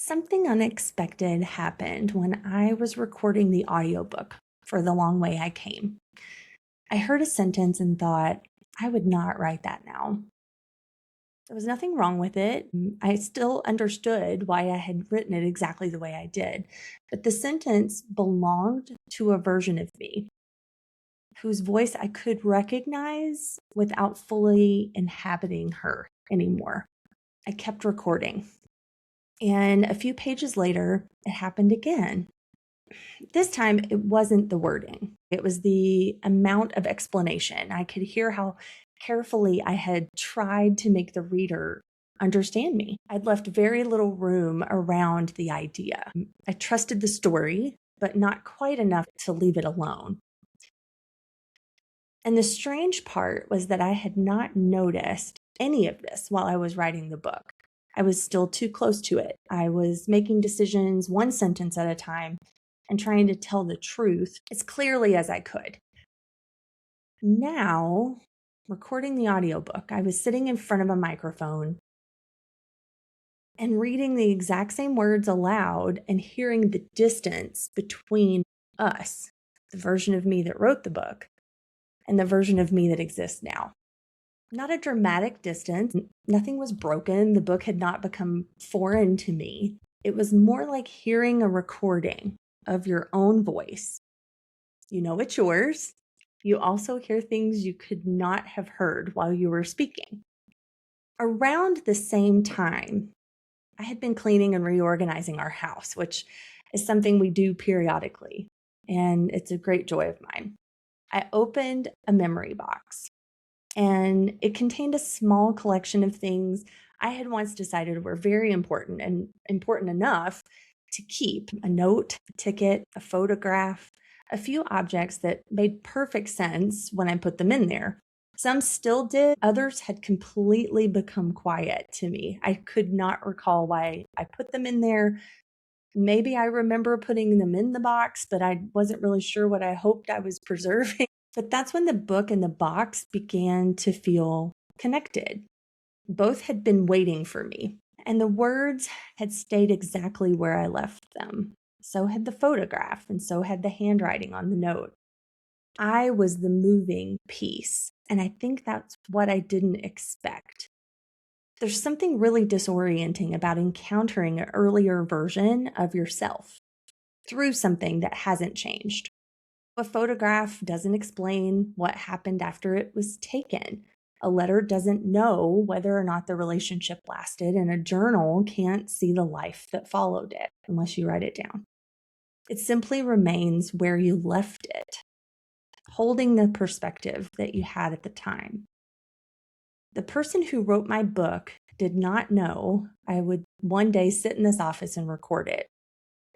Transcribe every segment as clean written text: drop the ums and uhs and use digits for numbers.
Something unexpected happened when I was recording the audiobook for The Long Way I Came. I heard a sentence and thought, I would not write that now. There was nothing wrong with it. I still understood why I had written it exactly the way I did. But the sentence belonged to a version of me whose voice I could recognize without fully inhabiting her anymore. I kept recording. And a few pages later, it happened again. This time, it wasn't the wording. It was the amount of explanation. I could hear how carefully I had tried to make the reader understand me. I'd left very little room around the idea. I trusted the story, but not quite enough to leave it alone. And the strange part was that I had not noticed any of this while I was writing the book. I was still too close to it. I was making decisions one sentence at a time and trying to tell the truth as clearly as I could. Now, recording the audiobook, I was sitting in front of a microphone and reading the exact same words aloud and hearing the distance between us, the version of me that wrote the book, and the version of me that exists now. Not a dramatic distance. Nothing was broken. The book had not become foreign to me. It was more like hearing a recording of your own voice. You know it's yours. You also hear things you could not have heard while you were speaking. Around the same time, I had been cleaning and reorganizing our house, which is something we do periodically, and it's a great joy of mine. I opened a memory box, and it contained a small collection of things I had once decided were very important and important enough to keep: a note, a ticket, a photograph, a few objects that made perfect sense when I put them in there. Some still did, others had completely become quiet to me. I could not recall why I put them in there. Maybe I remember putting them in the box, but I wasn't really sure what I hoped I was preserving. But that's when the book and the box began to feel connected. Both had been waiting for me, and the words had stayed exactly where I left them. So had the photograph, and so had the handwriting on the note. I was the moving piece, and I think that's what I didn't expect. There's something really disorienting about encountering an earlier version of yourself through something that hasn't changed. A photograph doesn't explain what happened after it was taken. A letter doesn't know whether or not the relationship lasted, and a journal can't see the life that followed it unless you write it down. It simply remains where you left it, holding the perspective that you had at the time. The person who wrote my book did not know I would one day sit in this office and record it.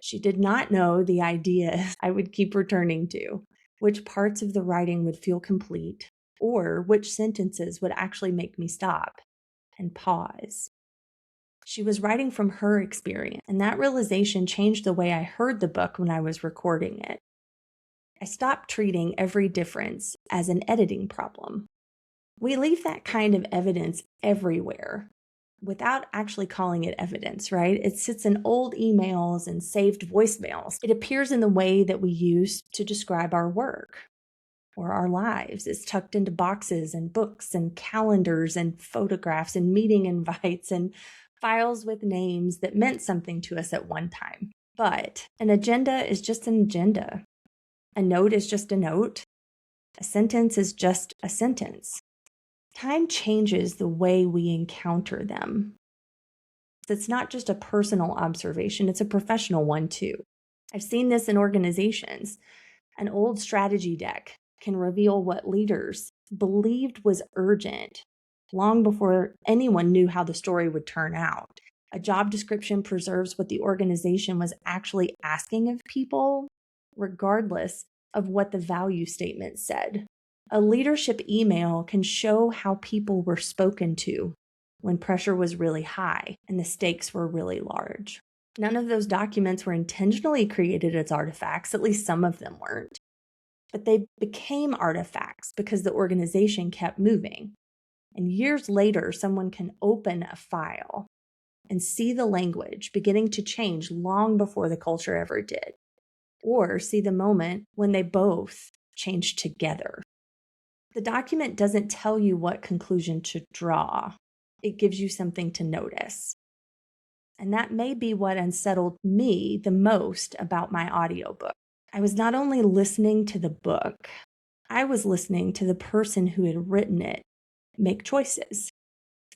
She did not know the ideas I would keep returning to, which parts of the writing would feel complete, or which sentences would actually make me stop and pause. She was writing from her experience, and that realization changed the way I heard the book when I was recording it. I stopped treating every difference as an editing problem. We leave that kind of evidence everywhere without actually calling it evidence, right? It sits in old emails and saved voicemails. It appears in the way that we use to describe our work or our lives. It's tucked into boxes and books and calendars and photographs and meeting invites and files with names that meant something to us at one time. But an agenda is just an agenda. A note is just a note. A sentence is just a sentence. Time changes the way we encounter them. It's not just a personal observation, it's a professional one too. I've seen this in organizations. An old strategy deck can reveal what leaders believed was urgent long before anyone knew how the story would turn out. A job description preserves what the organization was actually asking of people, regardless of what the value statement said. A leadership email can show how people were spoken to when pressure was really high and the stakes were really large. None of those documents were intentionally created as artifacts, at least some of them weren't. But they became artifacts because the organization kept moving. And years later, someone can open a file and see the language beginning to change long before the culture ever did, or see the moment when they both changed together. The document doesn't tell you what conclusion to draw. It gives you something to notice. And that may be what unsettled me the most about my audiobook. I was not only listening to the book, I was listening to the person who had written it make choices.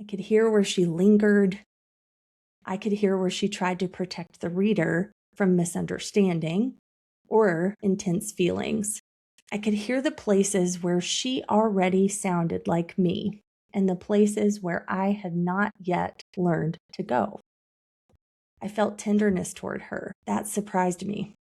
I could hear where she lingered. I could hear where she tried to protect the reader from misunderstanding or intense feelings. I could hear the places where she already sounded like me and the places where I had not yet learned to go. I felt tenderness toward her. That surprised me.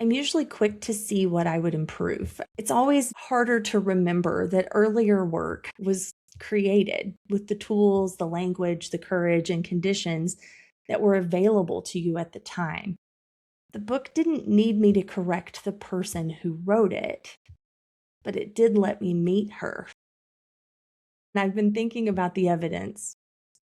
I'm usually quick to see what I would improve. It's always harder to remember that earlier work was created with the tools, the language, the courage, and conditions that were available to you at the time. The book didn't need me to correct the person who wrote it, but it did let me meet her. And I've been thinking about the evidence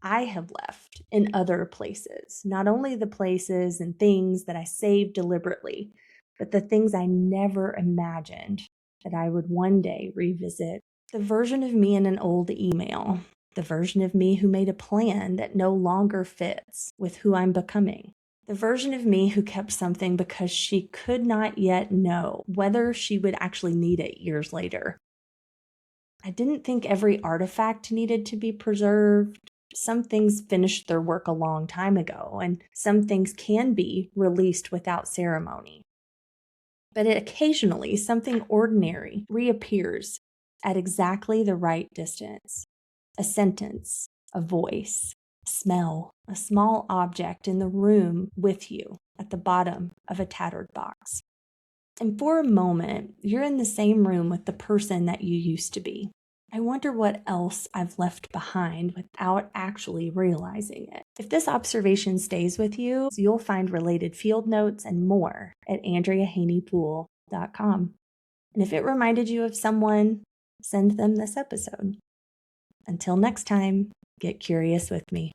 I have left in other places, not only the places and things that I saved deliberately, but the things I never imagined that I would one day revisit. The version of me in an old email, the version of me who made a plan that no longer fits with who I'm becoming, the version of me who kept something because she could not yet know whether she would actually need it years later. I didn't think every artifact needed to be preserved. Some things finished their work a long time ago, and some things can be released without ceremony. But occasionally, something ordinary reappears at exactly the right distance. A sentence, a voice, a smell, a small object in the room with you at the bottom of a tattered box. And for a moment, you're in the same room with the person that you used to be. I wonder what else I've left behind without actually realizing it. If this observation stays with you, you'll find related field notes and more at AndreaHaneyPoole.com. And if it reminded you of someone, send them this episode. Until next time, get curious with me.